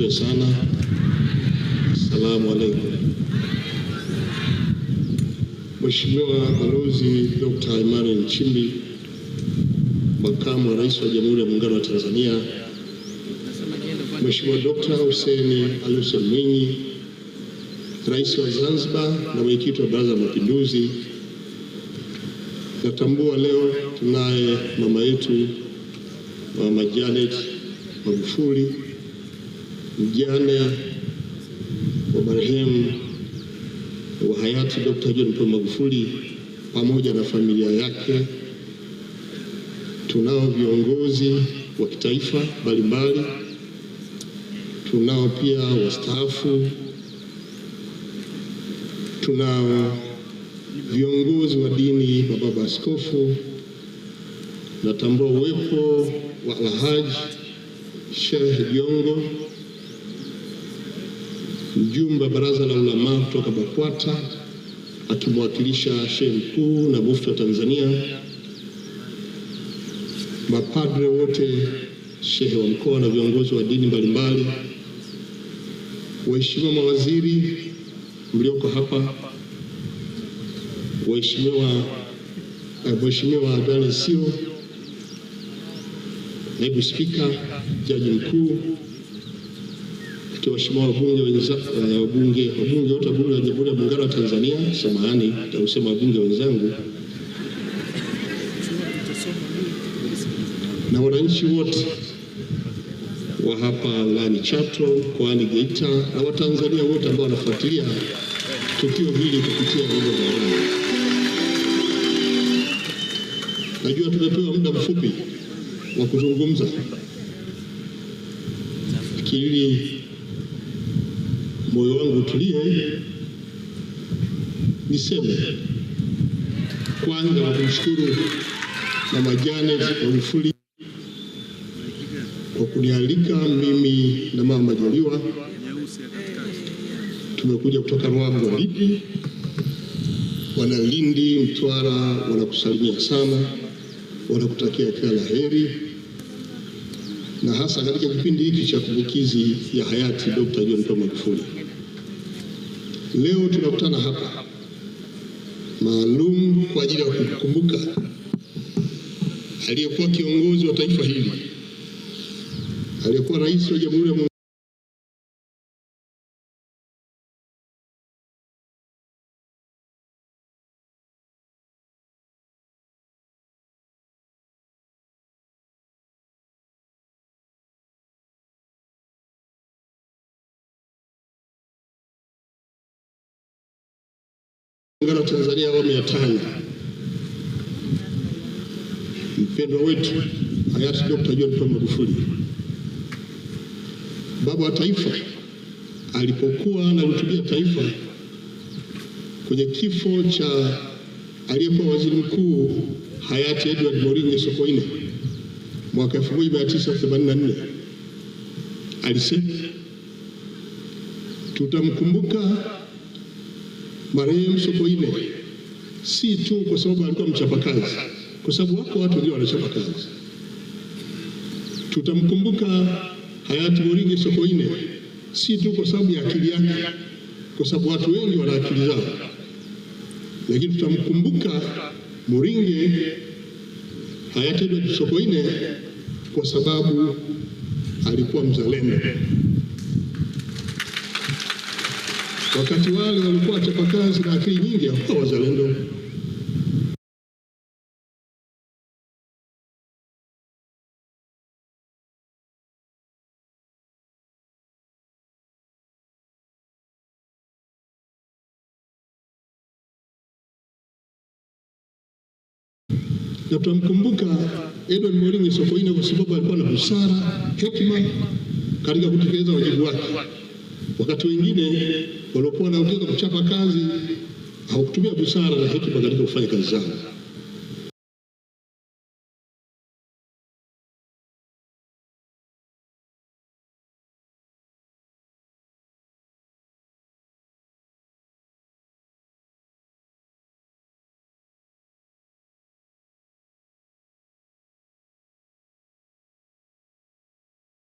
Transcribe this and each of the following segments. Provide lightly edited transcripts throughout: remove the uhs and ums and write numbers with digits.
asifiwe sana. Asalamu alaykum. Mheshimiwa Balozi Dr. Emmanuel Nchimbi, Makamu wa Rais wa Jamhuri ya Muungano wa Tanzania, Mheshimiwa Dr. Hussein Ali Hussein Mwinyi, Rais wa Zanzibar na Mwenyekiti wa Baraza la Mapinduzi, natambua leo tunaye mama yetu Mama Janet Magufuli, mjane wa marehemu wa hayati Dr. John Pombe Magufuli pamoja na familia yake. Tunao viongozi wa kitaifa mbalimbali, tunao pia wastaafu, tunao viongozi wa dini, mababa askofu. Natambua uwepo wa Alhaji Sheikh Jongo, mjumbe wa Baraza la Ulama kutoka BAKWATA akimwakilisha Sheikh Mkuu na Mufti wa Tanzania, mapadre wote, shehe wa mkoa na viongozi wa dini mbalimbali, waheshimiwa mawaziri mlioko hapa, Mheshimiwa Daniel Sio, Naibu Spika, Jaji Mkuu, waheshimiwa wabunge wabunge wote wa Bunge la Jamhuri ya Muungano wa Tanzania, samahani nitasema wabunge wenzangu, na wananchi wote wa hapa wilayani Chato, mkoani Geita, na Watanzania wote ambao wanafuatilia tukio hili kupitia vyombo vya habari. Najua tumepewa muda mfupi wa kuzungumza, lakini moyo wangu utulie. Niseme kwanza kwa kumshukuru Mama Janet Magufuli kwa kunialika mimi na Mama Majaliwa. Tumekuja kutoka Ruangwa, Lindi, wana Lindi, Mtwara wanakusalimia sana, wanakutakia kila la heri, na hasa katika kipindi hiki cha kumbukizi ya hayati Dr. John Pombe Magufuli. Leo tunakutana hapa maalum kwa ajili ya kukumbuka aliyekuwa kiongozi wa taifa hili, aliyekuwa rais wa Jamhuri ya Muungano wa Tanzania awamu ya 5, mpendwa wetu hayati Dr. John Pombe Magufuli, baba wa taifa, alipokuwa anahutubia taifa kwenye kifo cha aliyekuwa waziri mkuu hayati Edward Moringe Sokoine mwaka 1984, alisema tutamkumbuka marehemu Sokoine si tu kwa sababu alikuwa mchapakazi, kwa sababu wako watu ndio wanachapa kazi. Tutamkumbuka hayati Moringe Sokoine si tu kwa sababu ya akili yake, kwa sababu watu wengi wana akili zao, lakini tutamkumbuka Moringe, hayati Edward Sokoine kwa sababu alikuwa mzalendo. Wakati wale walikuwa wachapakazi na akili nyingi, hawakuwa wazalendo. Na tutamkumbuka Edward Moringe Sokoine kwa sababu alikuwa na busara, hekima katika kutekeleza wajibu wake. Wakati wengine waliokuwa na uwezo kuchapa kazi hawakutumia busara na hekima katika kufanya kazi zao.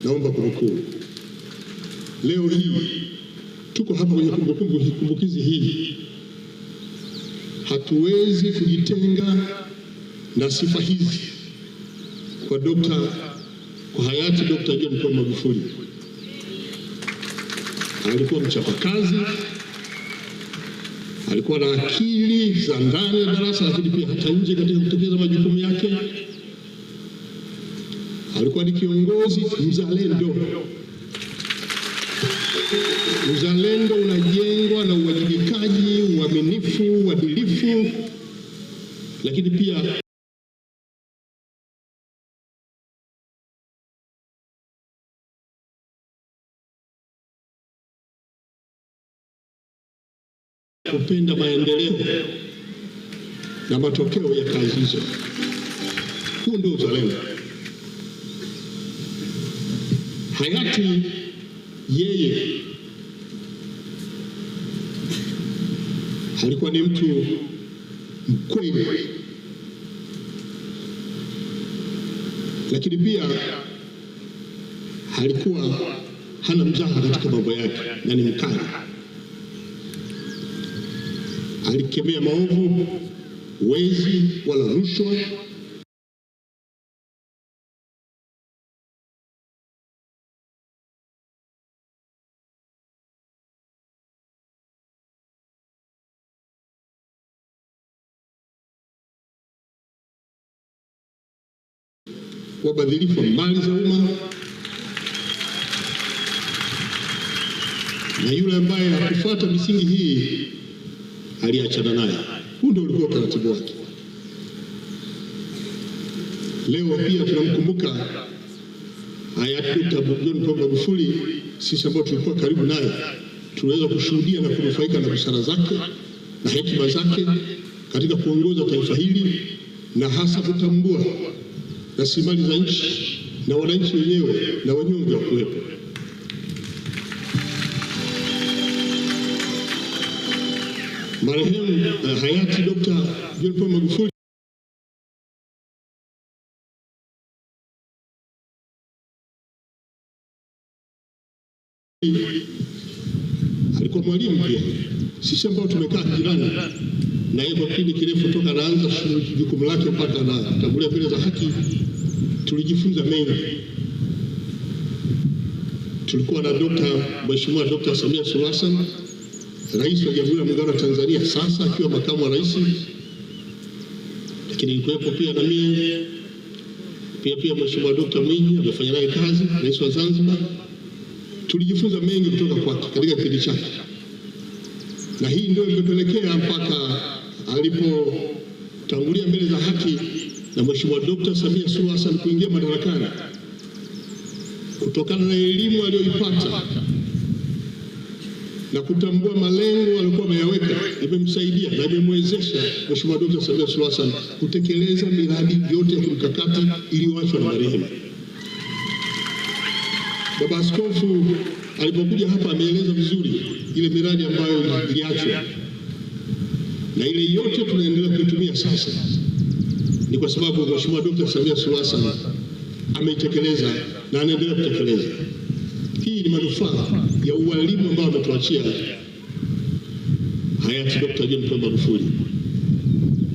Naomba kunukuu. leo hii tuko hapa kwenye kumbukizi hii, hatuwezi kujitenga na sifa hizi kwa hayati Dr. John Pombe Magufuli. Alikuwa mchapakazi, alikuwa na akili za ndani ya darasa, lakini pia hata nje katika kutekeleza majukumu yake. Alikuwa ni kiongozi mzalendo. Uzalendo unajengwa na uwajibikaji, uaminifu, uadilifu, lakini pia kupenda maendeleo na matokeo ya kazi hizo. Huu ndio uzalendo. Hayati yeye alikuwa ni mtu mkweli, lakini pia alikuwa hana mzaha katika mambo yake na ni mkali. Alikemea maovu, wezi wala rushwa. Wabadhirifu wa mali za umma, na yule ambaye hakufuata misingi hii aliachana naye. Huu ndio ulikuwa utaratibu wake. Leo pia tunamkumbuka hayati Dr. John Pombe Magufuli. Sisi ambao tulikuwa karibu naye tunaweza kushuhudia na kunufaika na busara zake na hekima zake katika kuongoza taifa hili, na hasa kutambua rasilimali za nchi na wananchi wenyewe na wanyonge wa kuwepo. Marehemu hayati Dr. John Pombe Magufuli alikuwa mwalimu pia. Sisi ambao tumekaa jirani na yeye kwa kipindi kirefu toka anaanza jukumu lake mpaka anatangulia mbele za haki, tulijifunza mengi. Tulikuwa na Mheshimiwa Dr. Samia Suluhu Hassan, Rais wa Jamhuri ya Muungano wa Tanzania sasa akiwa makamu wa rais, lakini nilikuwepo pia na mimi pia Mheshimiwa Dr. Mwinyi amefanya naye kazi, Rais wa Zanzibar. Tulijifunza mengi kutoka kwake katika kipindi chake, na hii ndio imepelekea mpaka alipotangulia mbele za haki na Mheshimiwa Dr. Samia Suluhu Hassan kuingia madarakani, kutokana na elimu aliyoipata na kutambua malengo alikuwa ameyaweka, imemsaidia na imemwezesha Mheshimiwa Dr. Samia Suluhu Hassan kutekeleza miradi yote ya kimkakati iliyoachwa na marehemu. Baba Askofu alipokuja hapa ameeleza vizuri ile miradi ambayo iliachwa, na ile yote tunaendelea kuitumia sasa ni kwa sababu Mheshimiwa Dr. Samia Suluhu Hassan ameitekeleza na anaendelea kutekeleza. Hii ni manufaa ya ualimu ambao ametuachia hayati Dr. John Pombe Magufuli.